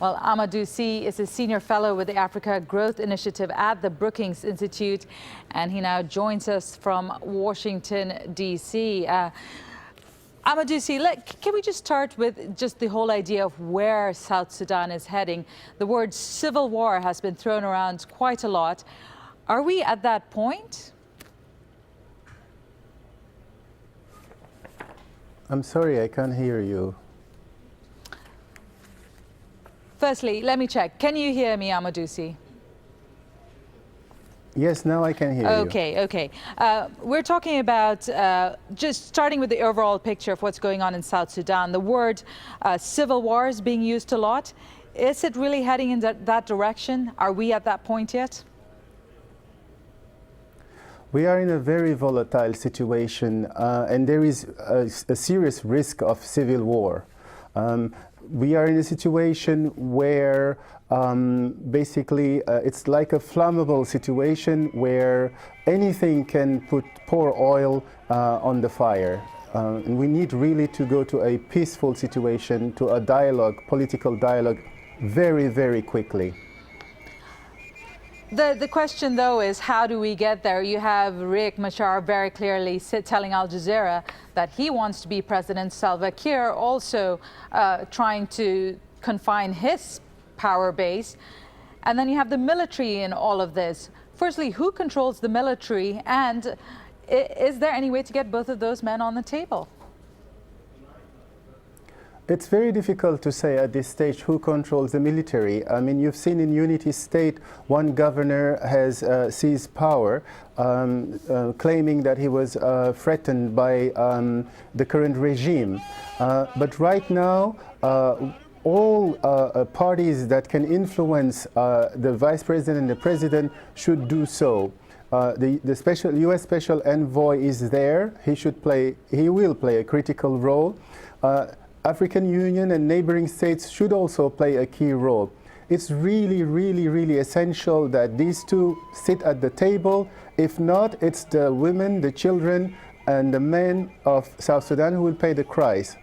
Well, Amadou Sy is a senior fellow with the Africa Growth Initiative at the Brookings Institute, and he now joins us from Washington, D.C. Amadou Sy, can we just start with just the whole idea of where South Sudan is heading? The word civil war has been thrown around quite a lot. Are we at that point? I'm sorry, I can't hear you. Firstly, let me check. Can you hear me, Amadou Sy? Yes, now I can hear you. Okay. We're talking about just starting with the overall picture of what's going on in South Sudan. The word civil war is being used a lot. Is it really heading in that direction? Are we at that point yet? We are in a very volatile situation, and there is a serious risk of civil war. We are in a situation where basically it's like a flammable situation where anything can pour oil on the fire. And we need really to go to a peaceful situation, to a dialogue, political dialogue, very, very quickly. The question, though, is how do we get there? You have Riek Machar very clearly telling Al Jazeera that he wants to be president. Salva Kiir also trying to confine his power base. And then you have the military in all of this. Firstly, who controls the military? And is there any way to get both of those men on the table? It's very difficult to say at this stage who controls the military. I mean, you've seen in Unity State, one governor has seized power, claiming that he was threatened by the current regime. But right now, all parties that can influence the vice president and the president should do so. The U.S. Special Envoy is there. He will play a critical role. African Union and neighboring states should also play a key role. It's really essential that these two sit at the table. If not, it's the women, the children, and the men of South Sudan who will pay the price.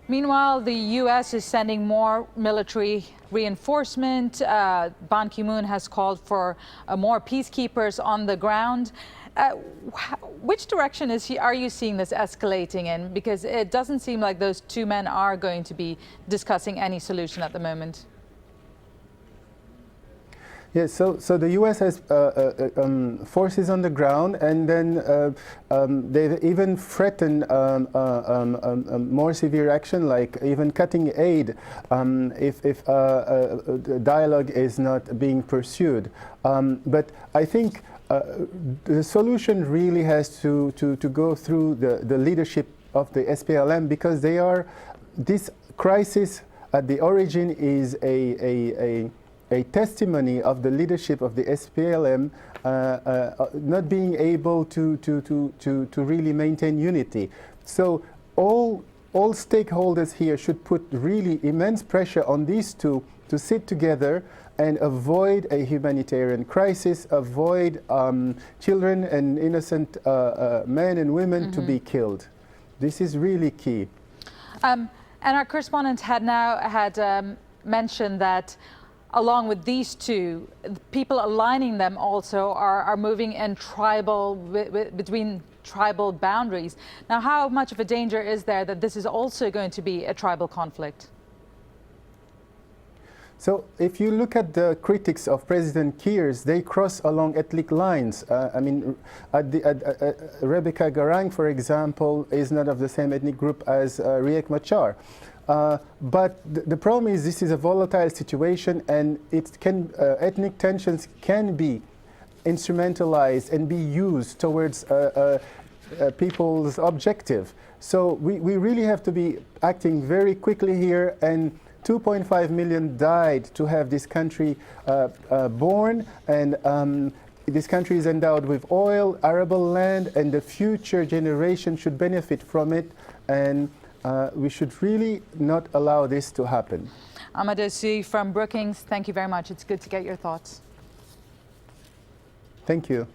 Meanwhile, the U.S. is sending more military reinforcement. Ban Ki-moon has called for more peacekeepers on the ground. Which direction are you seeing this escalating in? Because it doesn't seem like those two men are going to be discussing any solution at the moment. Yes, so the U.S. has forces on the ground, and then they've even threatened more severe action, like even cutting aid if dialogue is not being pursued. But I think the solution really has to go through the leadership of the SPLM, because this crisis at the origin is a testimony of the leadership of the SPLM not being able to really maintain unity. So all stakeholders here should put really immense pressure on these two to sit together and avoid a humanitarian crisis, avoid children and innocent men and women to be killed. This is really key. And our correspondent had mentioned that along with these two, people aligning them also are moving in between tribal boundaries. Now, how much of a danger is there that this is also going to be a tribal conflict? So if you look at the critics of President Kiir, they cross along ethnic lines. I mean, Rebecca Garang, for example, is not of the same ethnic group as Riek Machar. But the problem is this is a volatile situation, and ethnic tensions can be instrumentalized and be used towards people's objective. So we really have to be acting very quickly here, and 2.5 million died to have this country born, and this country is endowed with oil, arable land, and the future generation should benefit from it, and we should really not allow this to happen. Amadou Sy from Brookings, thank you very much. It's good to get your thoughts. Thank you.